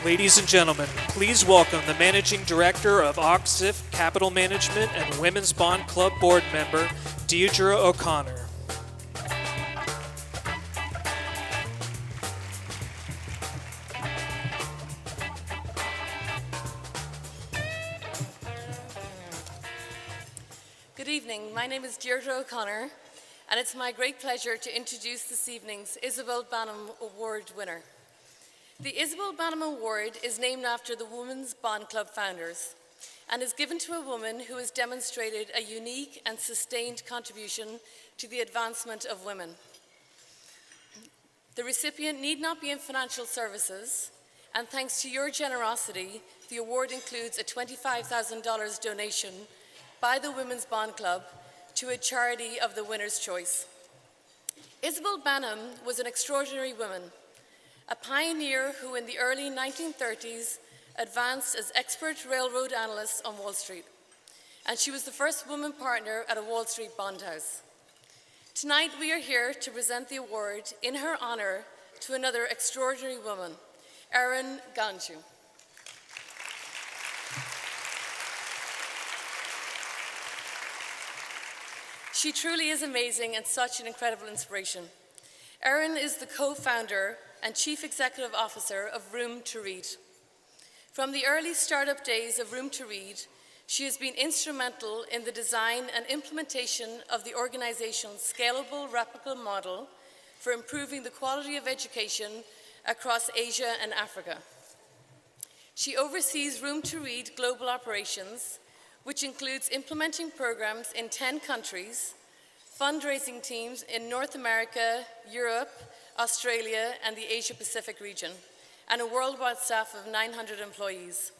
Ladies and gentlemen, please welcome the Managing Director of Oxif Capital Management and Women's Bond Club Board Member, Deirdre O'Connor. Good evening. My name is Deirdre O'Connor, and it's my great pleasure to introduce this evening's Isabel Behman Award winner. The Isabel Behman Award is named after the Women's Bond Club founders and is given to a woman who has demonstrated a unique and sustained contribution to the advancement of women. The recipient need not be in financial services, and thanks to your generosity, the award includes a $25,000 donation by the Women's Bond Club to a charity of the winner's choice. Isabel Behman was an extraordinary woman, a pioneer who in the early 1930s advanced as expert railroad analyst on Wall Street, and she was the first woman partner at a Wall Street bond house. Tonight we are here to present the award in her honor to another extraordinary woman, Erin Ganju. She truly is amazing and such an incredible inspiration. Erin is the co-founder and Chief Executive Officer of Room to Read. From the early startup days of Room to Read, she has been instrumental in the design and implementation of the organization's scalable, replicable model for improving the quality of education across Asia and Africa. She oversees Room to Read global operations, which includes implementing programs in 10 countries, fundraising teams in North America, Europe, Australia, and the Asia-Pacific region, and a worldwide staff of 900 employees.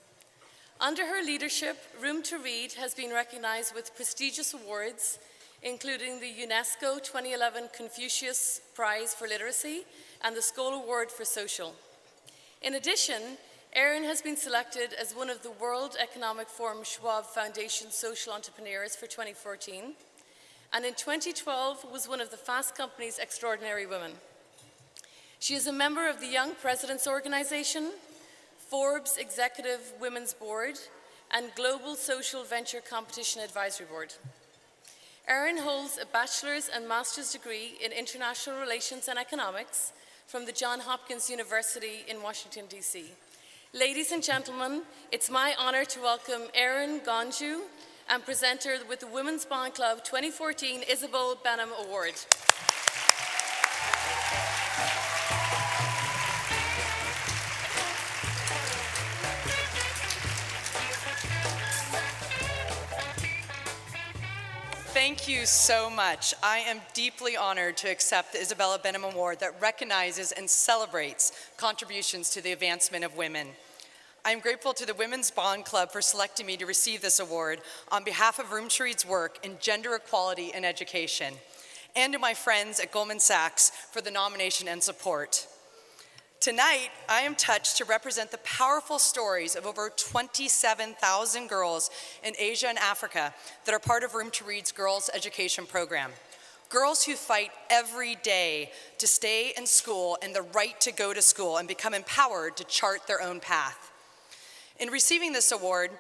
Under her leadership, Room to Read has been recognized with prestigious awards, including the UNESCO 2011 Confucius Prize for Literacy and the Skoll Award for Social. In addition, Erin has been selected as one of the World Economic Forum Schwab Foundation Social Entrepreneurs for 2014, and in 2012 was one of the Fast Company's Extraordinary Women. She is a member of the Young Presidents Organization, Forbes Executive Women's Board, and Global Social Venture Competition Advisory Board. Erin holds a bachelor's and master's degree in international relations and economics from the Johns Hopkins University in Washington, D.C. Ladies and gentlemen, it's my honor to welcome Erin Ganju and present her with the Women's Bond Club 2014 Isabel Behman Award. Thank you so much. I am deeply honored to accept the Isabel Behman Award that recognizes and celebrates contributions to the advancement of women. I am grateful to the Women's Bond Club for selecting me to receive this award on behalf of Room to Read's work in gender equality and education, and to my friends at Goldman Sachs for the nomination and support. Tonight, I am touched to represent the powerful stories of over 27,000 girls in Asia and Africa that are part of Room to Read's Girls Education Program. Girls who fight every day to stay in school and the right to go to school and become empowered to chart their own path. In receiving this award,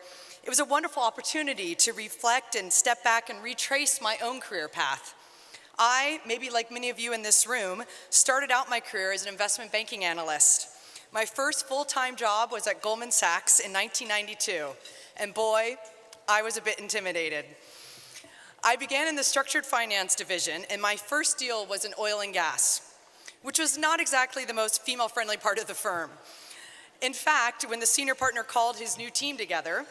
it was a wonderful opportunity to reflect and step back and retrace my own career path. I, maybe like many of you in this room, started out my career as an investment banking analyst. My first full-time job was at Goldman Sachs in 1992, and boy, I was a bit intimidated. I began in the structured finance division, and my first deal was in oil and gas, which was not exactly the most female-friendly part of the firm. In fact, when the senior partner called his new team together,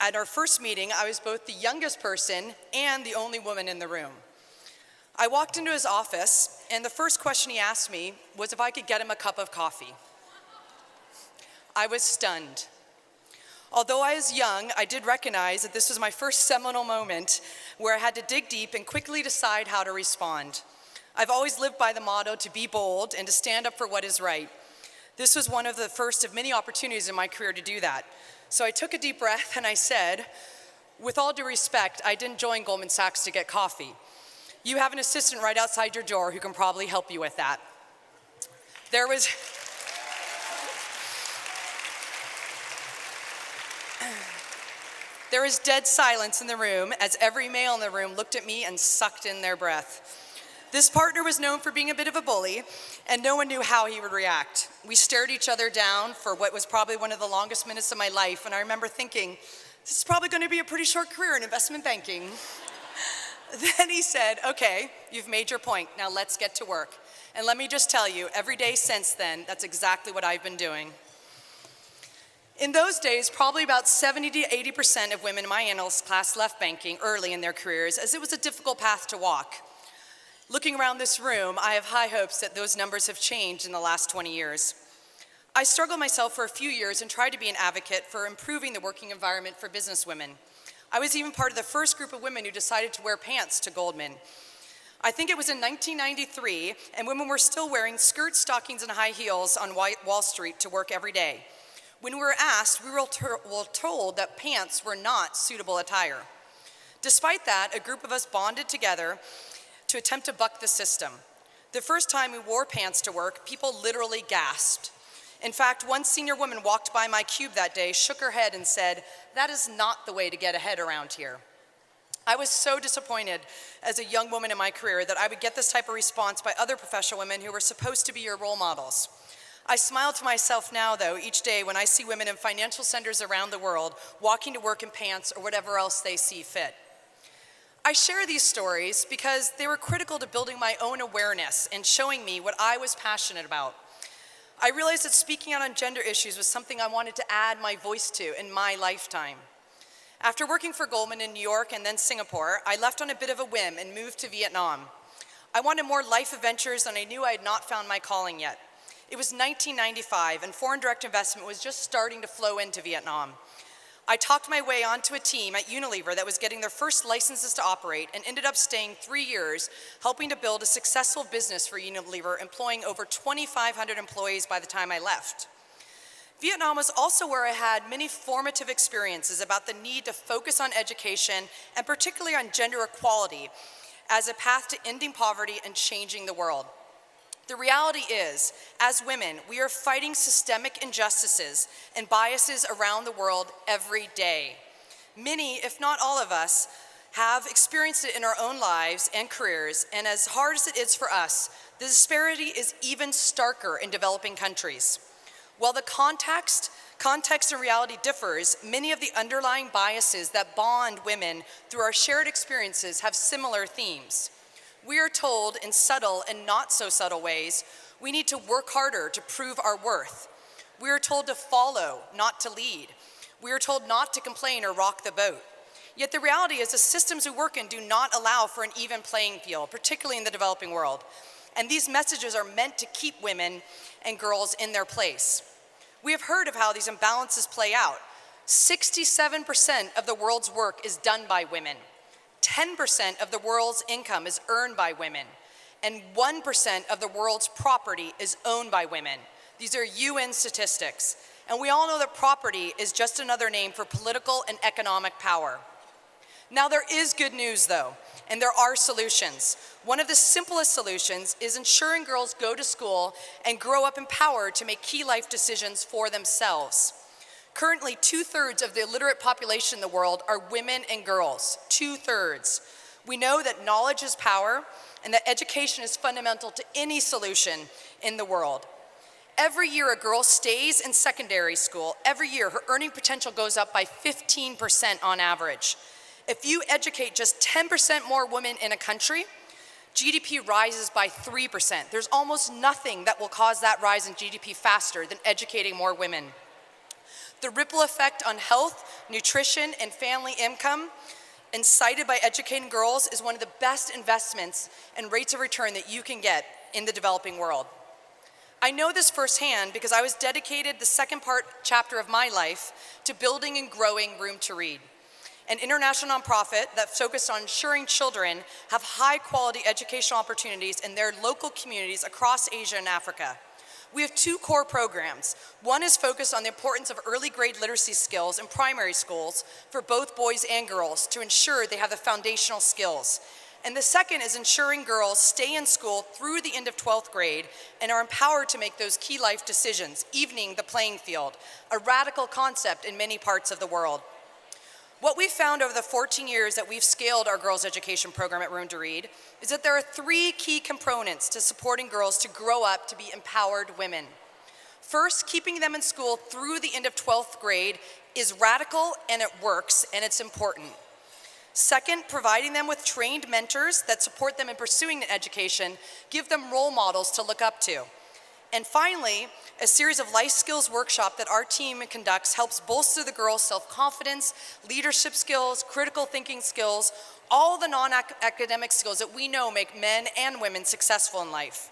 at our first meeting, I was both the youngest person and the only woman in the room. I walked into his office, and the first question he asked me was if I could get him a cup of coffee. I was stunned. Although I was young, I did recognize that this was my first seminal moment where I had to dig deep and quickly decide how to respond. I've always lived by the motto to be bold and to stand up for what is right. This was one of the first of many opportunities in my career to do that. So I took a deep breath and I said, with all due respect, I didn't join Goldman Sachs to get coffee. You have an assistant right outside your door who can probably help you with that. There was There was dead silence in the room as every male in the room looked at me and sucked in their breath. This partner was known for being a bit of a bully, and no one knew how he would react. We stared each other down for what was probably one of the longest minutes of my life, and I remember thinking, this is probably going to be a pretty short career in investment banking. Then he said, okay, you've made your point, now let's get to work. And let me just tell you, every day since then, that's exactly what I've been doing. In those days, probably about 70 to 80% of women in my analyst class left banking early in their careers, as it was a difficult path to walk. Looking around this room, I have high hopes that those numbers have changed in the last 20 years. I struggled myself for a few years and tried to be an advocate for improving the working environment for businesswomen. I was even part of the first group of women who decided to wear pants to Goldman. I think it was in 1993, and women were still wearing skirts, stockings, and high heels on Wall Street to work every day. When we were asked, we were told that pants were not suitable attire. Despite that, a group of us bonded together to attempt to buck the system. The first time we wore pants to work, people literally gasped. In fact, one senior woman walked by my cube that day, shook her head, and said, "That is not the way to get ahead around here." I was so disappointed as a young woman in my career that I would get this type of response by other professional women who were supposed to be your role models. I smile to myself now, though, each day when I see women in financial centers around the world walking to work in pants or whatever else they see fit. I share these stories because they were critical to building my own awareness and showing me what I was passionate about. I realized that speaking out on gender issues was something I wanted to add my voice to in my lifetime. After working for Goldman in New York and then Singapore, I left on a bit of a whim and moved to Vietnam. I wanted more life adventures, and I knew I had not found my calling yet. It was 1995, and foreign direct investment was just starting to flow into Vietnam. I talked my way onto a team at Unilever that was getting their first licenses to operate and ended up staying 3 years, helping to build a successful business for Unilever, employing over 2,500 employees by the time I left. Vietnam was also where I had many formative experiences about the need to focus on education and particularly on gender equality as a path to ending poverty and changing the world. The reality is, as women, we are fighting systemic injustices and biases around the world every day. Many, if not all of us, have experienced it in our own lives and careers, and as hard as it is for us, the disparity is even starker in developing countries. While the context and reality differs, many of the underlying biases that bond women through our shared experiences have similar themes. We are told in subtle and not so subtle ways, we need to work harder to prove our worth. We are told to follow, not to lead. We are told not to complain or rock the boat. Yet the reality is the systems we work in do not allow for an even playing field, particularly in the developing world. And these messages are meant to keep women and girls in their place. We have heard of how these imbalances play out. 67% of the world's work is done by women. 10% of the world's income is earned by women, and 1% of the world's property is owned by women. These are UN statistics, and we all know that property is just another name for political and economic power. Now, there is good news, though, and there are solutions. One of the simplest solutions is ensuring girls go to school and grow up empowered to make key life decisions for themselves. Currently, 2/3 of the illiterate population in the world are women and girls, 2/3. We know that knowledge is power and that education is fundamental to any solution in the world. Every year a girl stays in secondary school, every year her earning potential goes up by 15% on average. If you educate just 10% more women in a country, GDP rises by 3%. There's almost nothing that will cause that rise in GDP faster than educating more women. The ripple effect on health, nutrition, and family income incited by educating girls is one of the best investments and rates of return that you can get in the developing world. I know this firsthand because I was dedicated the second chapter of my life to building and growing Room to Read, an international nonprofit that focused on ensuring children have high-quality educational opportunities in their local communities across Asia and Africa. We have 2 core programs. One is focused on the importance of early grade literacy skills in primary schools for both boys and girls to ensure they have the foundational skills. And the second is ensuring girls stay in school through the end of 12th grade and are empowered to make those key life decisions, evening the playing field, a radical concept in many parts of the world. What we've found over the 14 years that we've scaled our girls' education program at Room to Read is that there are 3 key components to supporting girls to grow up to be empowered women. First, keeping them in school through the end of 12th grade is radical and it works and it's important. Second, providing them with trained mentors that support them in pursuing an education, give them role models to look up to. And finally, a series of life skills workshop that our team conducts helps bolster the girls' self-confidence, leadership skills, critical thinking skills, all the non-academic skills that we know make men and women successful in life.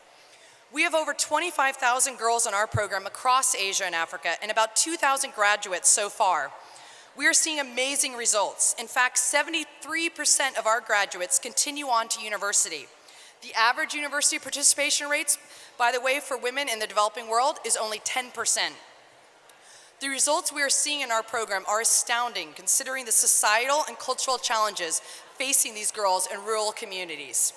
We have over 25,000 girls in our program across Asia and Africa and about 2,000 graduates so far. We are seeing amazing results. In fact, 73% of our graduates continue on to university. The average university participation rates, by the way, for women in the developing world is only 10%. The results we are seeing in our program are astounding considering the societal and cultural challenges facing these girls in rural communities.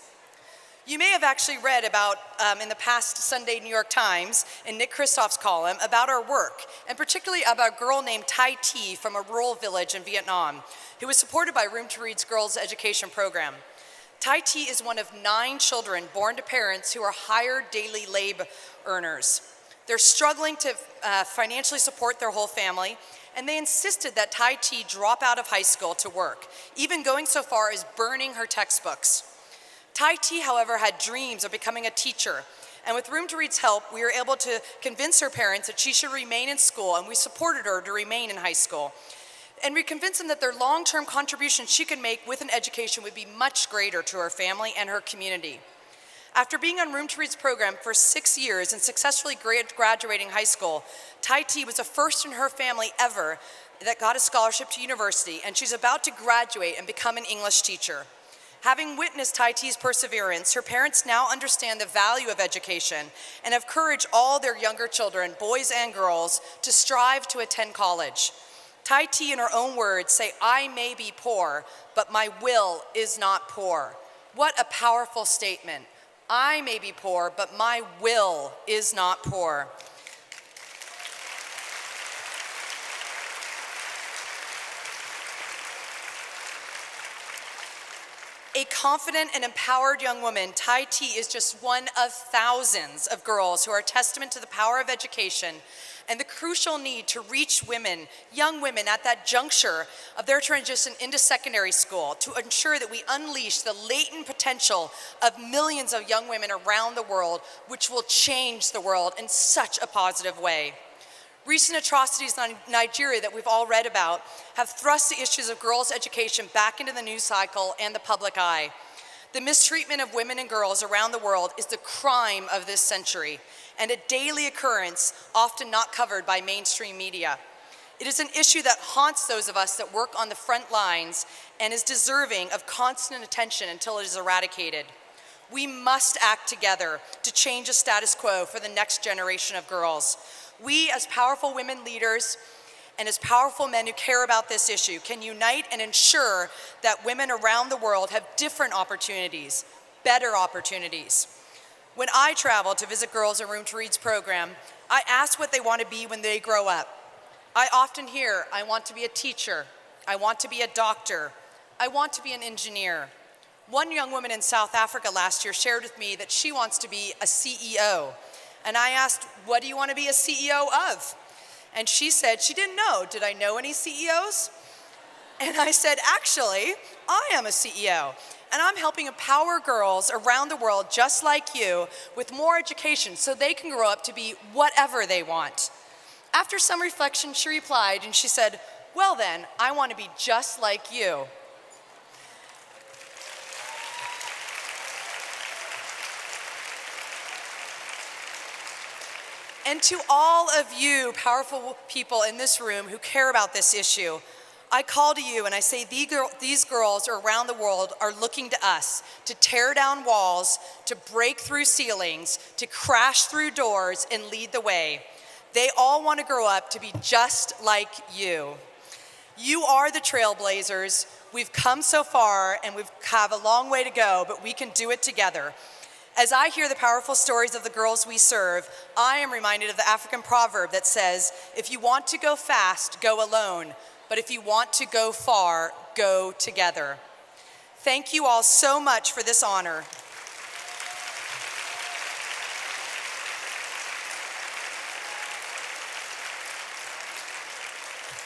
You may have actually read about, in the past Sunday New York Times, in Nick Kristoff's column, about our work, and particularly about a girl named Tai Thi from a rural village in Vietnam, who was supported by Room to Read's girls' education program. Tai Thi is one of 9 children born to parents who are higher daily labor earners. They're struggling to financially support their whole family, and they insisted that Tai Thi drop out of high school to work, even going so far as burning her textbooks. Tai Thi, however, had dreams of becoming a teacher, and with Room to Read's help, we were able to convince her parents that she should remain in school, and we supported her to remain in high school. And we convinced them that their long-term contribution she could make with an education would be much greater to her family and her community. After being on Room to Read's program for 6 years and successfully graduating high school, Tai Thi was the first in her family ever that got a scholarship to university, and she's about to graduate and become an English teacher. Having witnessed Tai Thi's perseverance, her parents now understand the value of education and have encouraged all their younger children, boys and girls, to strive to attend college. Tai Thi, in her own words, say, "I may be poor, but my will is not poor." What a powerful statement. I may be poor, but my will is not poor. A confident and empowered young woman, Tai Thi is just one of thousands of girls who are a testament to the power of education and the crucial need to reach women, young women at that juncture of their transition into secondary school to ensure that we unleash the latent potential of millions of young women around the world, which will change the world in such a positive way. Recent atrocities in Nigeria that we've all read about have thrust the issues of girls' education back into the news cycle and the public eye. The mistreatment of women and girls around the world is the crime of this century and a daily occurrence often not covered by mainstream media. It is an issue that haunts those of us that work on the front lines and is deserving of constant attention until it is eradicated. We must act together to change the status quo for the next generation of girls. We, as powerful women leaders and as powerful men who care about this issue, can unite and ensure that women around the world have different opportunities, better opportunities. When I travel to visit girls in Room to Read's program, I ask what they want to be when they grow up. I often hear, "I want to be a teacher, I want to be a doctor, I want to be an engineer." One young woman in South Africa last year shared with me that she wants to be a CEO. And I asked, "What do you want to be a CEO of?" And she said she didn't know. Did I know any CEOs? And I said, "Actually, I am a CEO. And I'm helping empower girls around the world just like you with more education so they can grow up to be whatever they want." After some reflection, she replied and she said, "Well then, I want to be just like you." And to all of you powerful people in this room who care about this issue, I call to you and I say these girls around the world are looking to us to tear down walls, to break through ceilings, to crash through doors and lead the way. They all want to grow up to be just like you. You are the trailblazers. We've come so far and we have a long way to go, but we can do it together. As I hear the powerful stories of the girls we serve, I am reminded of the African proverb that says, "If you want to go fast, go alone. but if you want to go far, go together. Thank you all so much for this honor.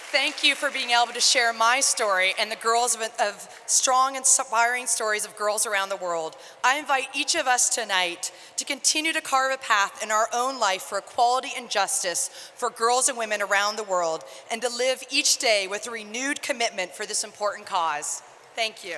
Thank you for being able to share my story and the girls of strong, inspiring stories of girls around the world. I invite each of us tonight to continue to carve a path in our own life for equality and justice for girls and women around the world, and to live each day with a renewed commitment for this important cause. Thank you.